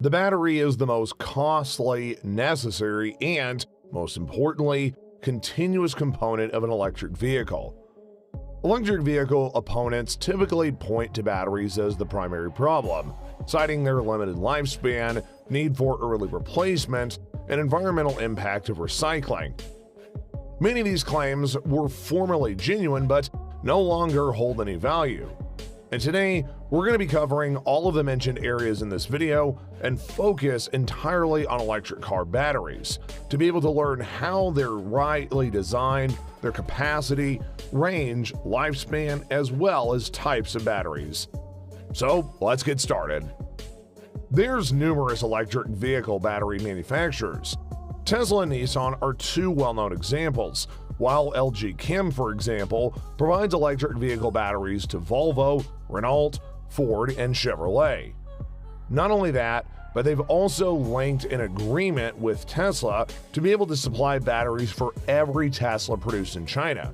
The battery is the most costly, necessary, and, most importantly, continuous component of an electric vehicle. Electric vehicle opponents typically point to batteries as the primary problem, citing their limited lifespan, need for early replacement, and environmental impact of recycling. Many of these claims were formerly genuine but no longer hold any value. And today, we're going to be covering all of the mentioned areas in this video and focus entirely on electric car batteries to be able to learn how they're rightly designed, their capacity, range, lifespan, as well as types of batteries. So let's get started. There's numerous electric vehicle battery manufacturers. Tesla and Nissan are two well-known examples, while LG Chem, for example, provides electric vehicle batteries to Volvo, Renault, Ford, and Chevrolet. Not only that, but they've also linked an agreement with Tesla to be able to supply batteries for every Tesla produced in China.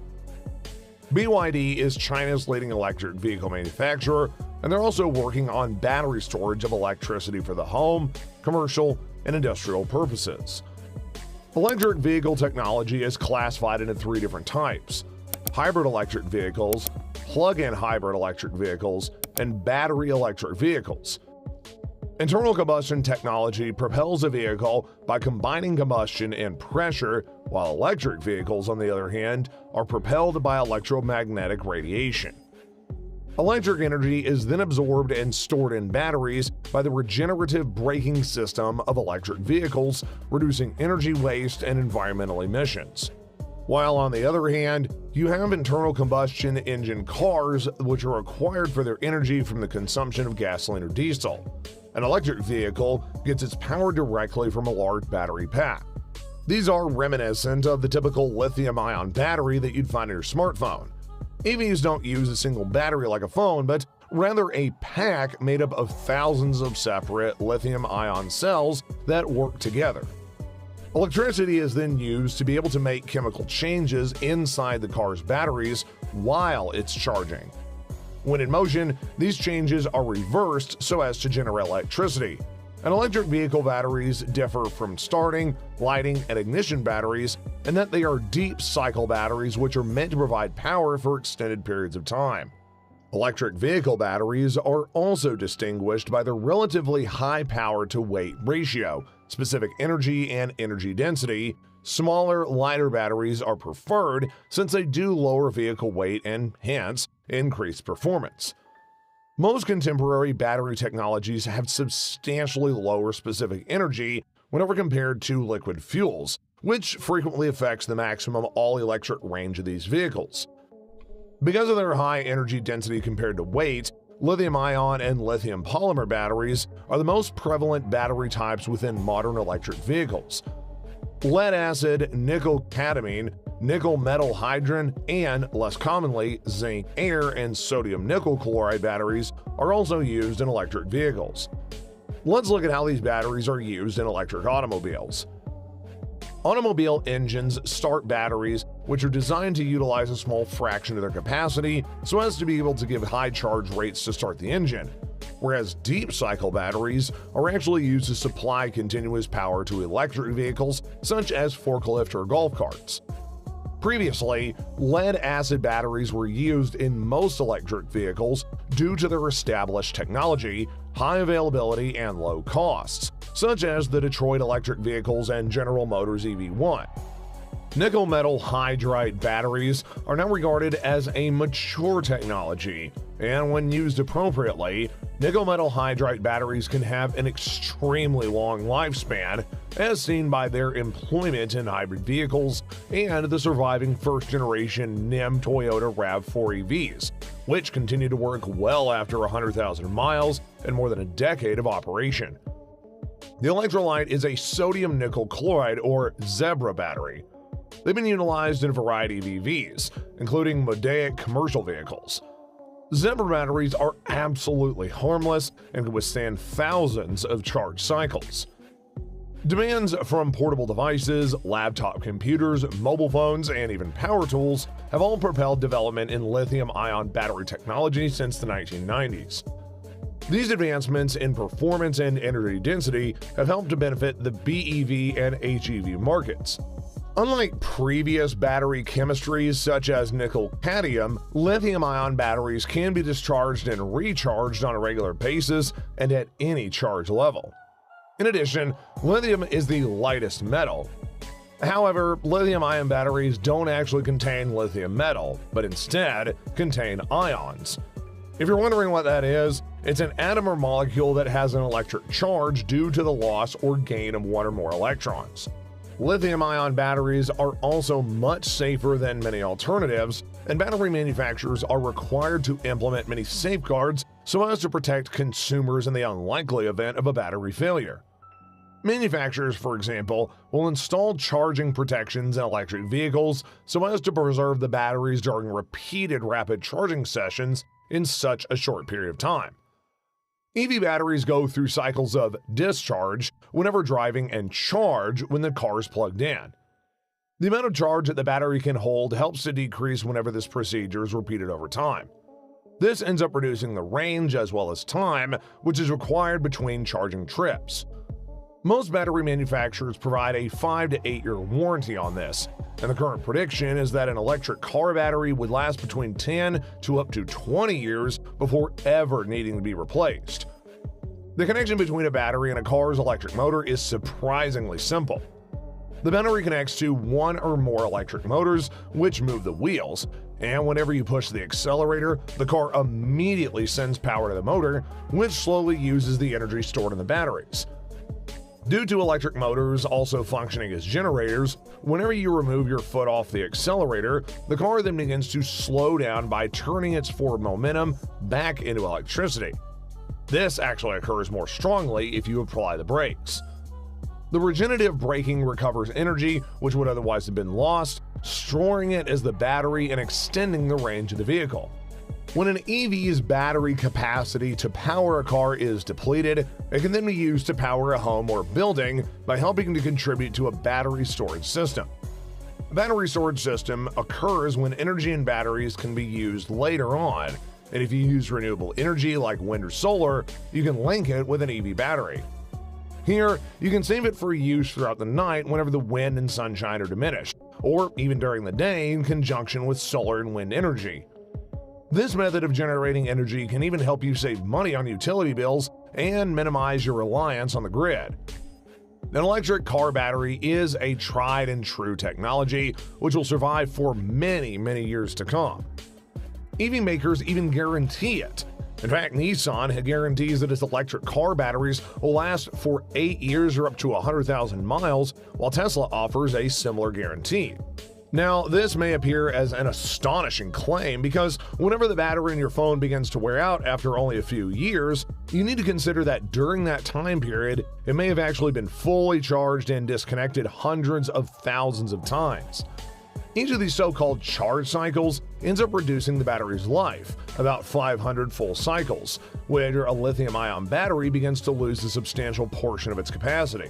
BYD is China's leading electric vehicle manufacturer, and they're also working on battery storage of electricity for the home, commercial, and industrial purposes. Electric vehicle technology is classified into three different types: hybrid electric vehicles, plug-in hybrid electric vehicles, and battery electric vehicles. Internal combustion technology propels a vehicle by combining combustion and pressure, while electric vehicles, on the other hand, are propelled by electromagnetic radiation. Electric energy is then absorbed and stored in batteries by the regenerative braking system of electric vehicles, reducing energy waste and environmental emissions. While on the other hand, you have internal combustion engine cars, which are acquired for their energy from the consumption of gasoline or diesel. An electric vehicle gets its power directly from a large battery pack. These are reminiscent of the typical lithium-ion battery that you'd find in your smartphone. EVs don't use a single battery like a phone, but rather a pack made up of thousands of separate lithium-ion cells that work together. Electricity is then used to be able to make chemical changes inside the car's batteries while it's charging. When in motion, these changes are reversed so as to generate electricity. And electric vehicle batteries differ from starting, lighting, and ignition batteries in that they are deep cycle batteries which are meant to provide power for extended periods of time. Electric vehicle batteries are also distinguished by their relatively high power to weight ratio, specific energy, and energy density. Smaller, lighter batteries are preferred since they do lower vehicle weight and, hence, increase performance. Most contemporary battery technologies have substantially lower specific energy whenever compared to liquid fuels, which frequently affects the maximum all-electric range of these vehicles. Because of their high energy density compared to weight, lithium-ion and lithium polymer batteries are the most prevalent battery types within modern electric vehicles. Lead-acid, nickel-cadmium, nickel-metal hydrogen, and, less commonly, zinc-air and sodium-nickel chloride batteries are also used in electric vehicles. Let's look at how these batteries are used in electric automobiles. Automobile engines start batteries which are designed to utilize a small fraction of their capacity so as to be able to give high charge rates to start the engine, whereas deep cycle batteries are actually used to supply continuous power to electric vehicles such as forklift or golf carts. Previously, lead-acid batteries were used in most electric vehicles due to their established technology, high availability, and low costs, such as the Detroit Electric Vehicles and General Motors EV1. Nickel metal hydride batteries are now regarded as a mature technology, and when used appropriately, nickel metal hydride batteries can have an extremely long lifespan, as seen by their employment in hybrid vehicles and the surviving first-generation NIM Toyota RAV4 EVs, which continue to work well after 100,000 miles and more than a decade of operation. The electrolyte is a sodium nickel chloride or Zebra battery. They've been utilized in a variety of EVs, including Mosaic commercial vehicles. Zebra batteries are absolutely harmless and can withstand thousands of charge cycles. Demands from portable devices, laptop computers, mobile phones, and even power tools have all propelled development in lithium-ion battery technology since the 1990s. These advancements in performance and energy density have helped to benefit the BEV and HEV markets. Unlike previous battery chemistries such as nickel-cadmium, lithium-ion batteries can be discharged and recharged on a regular basis and at any charge level. In addition, lithium is the lightest metal. However, lithium-ion batteries don't actually contain lithium metal, but instead contain ions. If you're wondering what that is, it's an atom or molecule that has an electric charge due to the loss or gain of one or more electrons. Lithium-ion batteries are also much safer than many alternatives, and battery manufacturers are required to implement many safeguards so as to protect consumers in the unlikely event of a battery failure. Manufacturers, for example, will install charging protections in electric vehicles so as to preserve the batteries during repeated rapid charging sessions in such a short period of time. EV batteries go through cycles of discharge whenever driving and charge when the car is plugged in. The amount of charge that the battery can hold helps to decrease whenever this procedure is repeated over time. This ends up reducing the range as well as time, which is required between charging trips. Most battery manufacturers provide a 5 to 8 year warranty on this, and the current prediction is that an electric car battery would last between 10 to up to 20 years before ever needing to be replaced. The connection between a battery and a car's electric motor is surprisingly simple. The battery connects to one or more electric motors, which move the wheels, and whenever you push the accelerator, the car immediately sends power to the motor, which slowly uses the energy stored in the batteries. Due to electric motors also functioning as generators, whenever you remove your foot off the accelerator, the car then begins to slow down by turning its forward momentum back into electricity. This actually occurs more strongly if you apply the brakes. The regenerative braking recovers energy which would otherwise have been lost, storing it as the battery and extending the range of the vehicle. When an EV's battery capacity to power a car is depleted, it can then be used to power a home or building by helping to contribute to a battery storage system. A battery storage system occurs when energy in batteries can be used later on, and if you use renewable energy like wind or solar, you can link it with an EV battery. Here, you can save it for use throughout the night whenever the wind and sunshine are diminished, or even during the day in conjunction with solar and wind energy. This method of generating energy can even help you save money on utility bills and minimize your reliance on the grid. An electric car battery is a tried and true technology which will survive for many, many years to come. EV makers even guarantee it. In fact, Nissan guarantees that its electric car batteries will last for 8 years or up to 100,000 miles, while Tesla offers a similar guarantee. Now, this may appear as an astonishing claim because whenever the battery in your phone begins to wear out after only a few years, you need to consider that during that time period, it may have actually been fully charged and disconnected hundreds of thousands of times. Each of these so-called charge cycles ends up reducing the battery's life, about 500 full cycles, where a lithium-ion battery begins to lose a substantial portion of its capacity.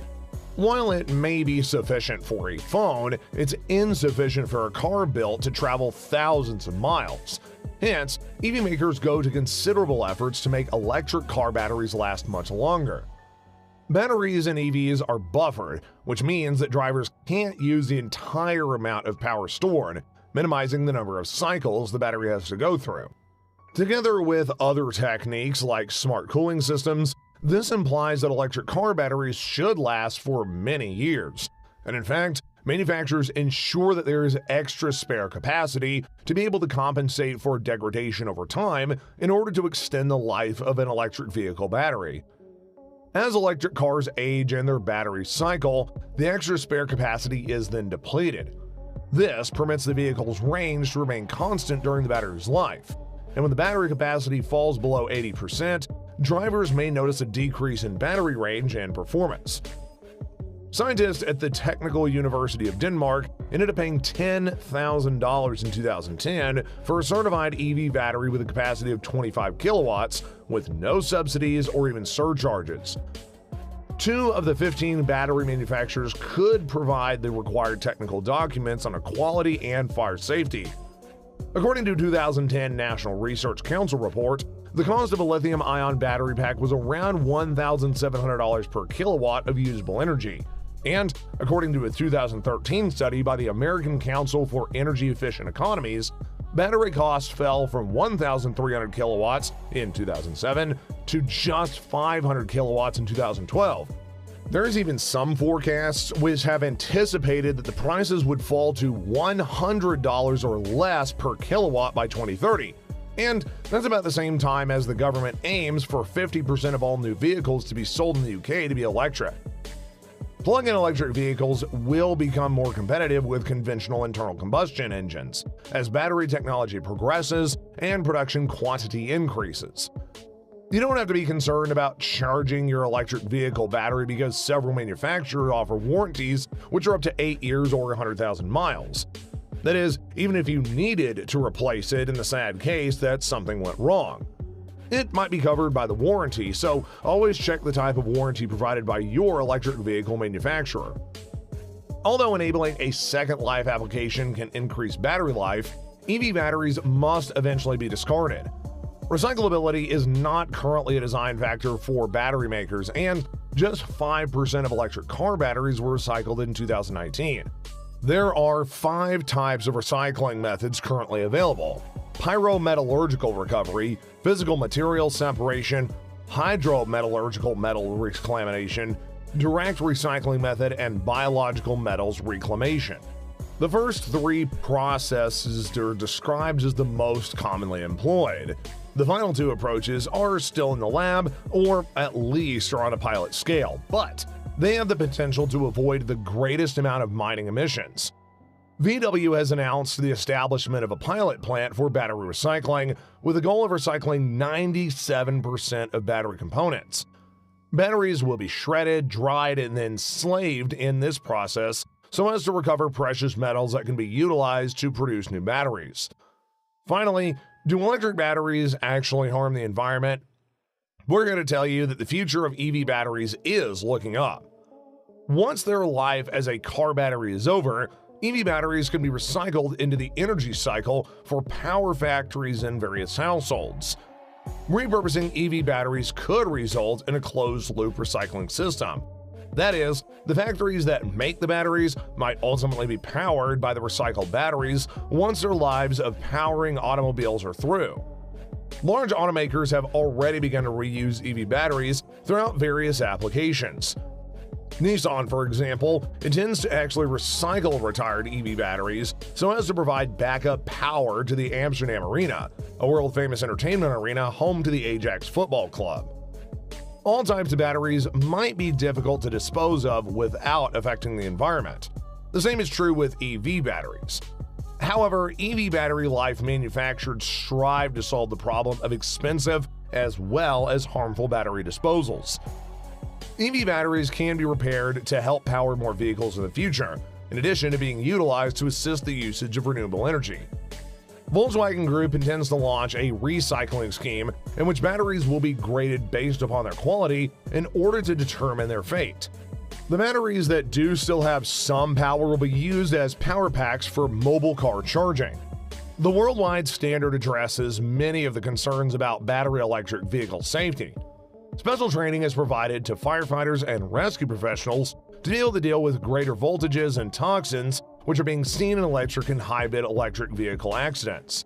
While it may be sufficient for a phone, it's insufficient for a car built to travel thousands of miles. Hence, EV makers go to considerable efforts to make electric car batteries last much longer. Batteries in EVs are buffered, which means that drivers can't use the entire amount of power stored, minimizing the number of cycles the battery has to go through. Together with other techniques like smart cooling systems, this implies that electric car batteries should last for many years. And in fact, manufacturers ensure that there is extra spare capacity to be able to compensate for degradation over time in order to extend the life of an electric vehicle battery. As electric cars age and their battery cycle, the extra spare capacity is then depleted. This permits the vehicle's range to remain constant during the battery's life. And when the battery capacity falls below 80%, drivers may notice a decrease in battery range and performance. Scientists at the Technical University of Denmark ended up paying $10,000 in 2010 for a certified EV battery with a capacity of 25 kilowatts with no subsidies or even surcharges. 2 of the 15 battery manufacturers could provide the required technical documents on quality and fire safety. According to a 2010 National Research Council report, the cost of a lithium-ion battery pack was around $1,700 per kilowatt of usable energy. And according to a 2013 study by the American Council for Energy Efficient Economies, battery costs fell from 1,300 kilowatts in 2007 to just 500 kilowatts in 2012. There's even some forecasts which have anticipated that the prices would fall to $100 or less per kilowatt by 2030. And that's about the same time as the government aims for 50% of all new vehicles to be sold in the UK to be electric. Plug-in electric vehicles will become more competitive with conventional internal combustion engines as battery technology progresses and production quantity increases. You don't have to be concerned about charging your electric vehicle battery because several manufacturers offer warranties which are up to 8 years or 100,000 miles. That is, even if you needed to replace it in the sad case that something went wrong. It might be covered by the warranty, so always check the type of warranty provided by your electric vehicle manufacturer. Although enabling a second life application can increase battery life, EV batteries must eventually be discarded. Recyclability is not currently a design factor for battery makers, and just 5% of electric car batteries were recycled in 2019. There are 5 types of recycling methods currently available: pyrometallurgical recovery, physical material separation, hydrometallurgical metal reclamation, direct recycling method, and biological metals reclamation. The first 3 processes are described as the most commonly employed. The final 2 approaches are still in the lab, or at least are on a pilot scale, but they have the potential to avoid the greatest amount of mining emissions. VW has announced the establishment of a pilot plant for battery recycling with a goal of recycling 97% of battery components. Batteries will be shredded, dried, and then slaved in this process so as to recover precious metals that can be utilized to produce new batteries. Finally, do electric batteries actually harm the environment? We're going to tell you that the future of EV batteries is looking up. Once their life as a car battery is over, EV batteries can be recycled into the energy cycle for power factories in various households. Repurposing EV batteries could result in a closed-loop recycling system. That is, the factories that make the batteries might ultimately be powered by the recycled batteries once their lives of powering automobiles are through. Large automakers have already begun to reuse EV batteries throughout various applications. Nissan, for example, intends to actually recycle retired EV batteries so as to provide backup power to the Amsterdam Arena, a world-famous entertainment arena home to the Ajax Football Club. All types of batteries might be difficult to dispose of without affecting the environment. The same is true with EV batteries. However, EV battery life manufacturers strive to solve the problem of expensive as well as harmful battery disposals. EV batteries can be repaired to help power more vehicles in the future, in addition to being utilized to assist the usage of renewable energy. Volkswagen Group intends to launch a recycling scheme in which batteries will be graded based upon their quality in order to determine their fate. The batteries that do still have some power will be used as power packs for mobile car charging. The worldwide standard addresses many of the concerns about battery electric vehicle safety. Special training is provided to firefighters and rescue professionals to be able to deal with greater voltages and toxins which are being seen in electric and hybrid electric vehicle accidents.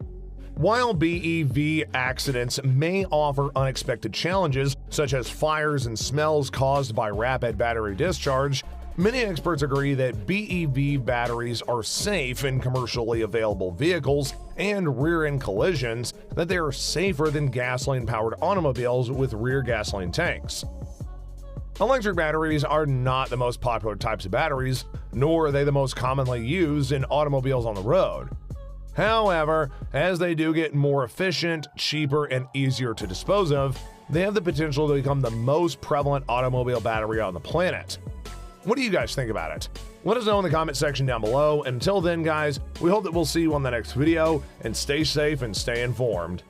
While BEV accidents may offer unexpected challenges, such as fires and smells caused by rapid battery discharge, many experts agree that BEV batteries are safe in commercially available vehicles and rear-end collisions, that they are safer than gasoline-powered automobiles with rear gasoline tanks. Electric batteries are not the most popular types of batteries, nor are they the most commonly used in automobiles on the road. However, as they do get more efficient, cheaper, and easier to dispose of, they have the potential to become the most prevalent automobile battery on the planet. What do you guys think about it? Let us know in the comment section down below. And until then, guys, we hope that we'll see you on the next video, and stay safe and stay informed.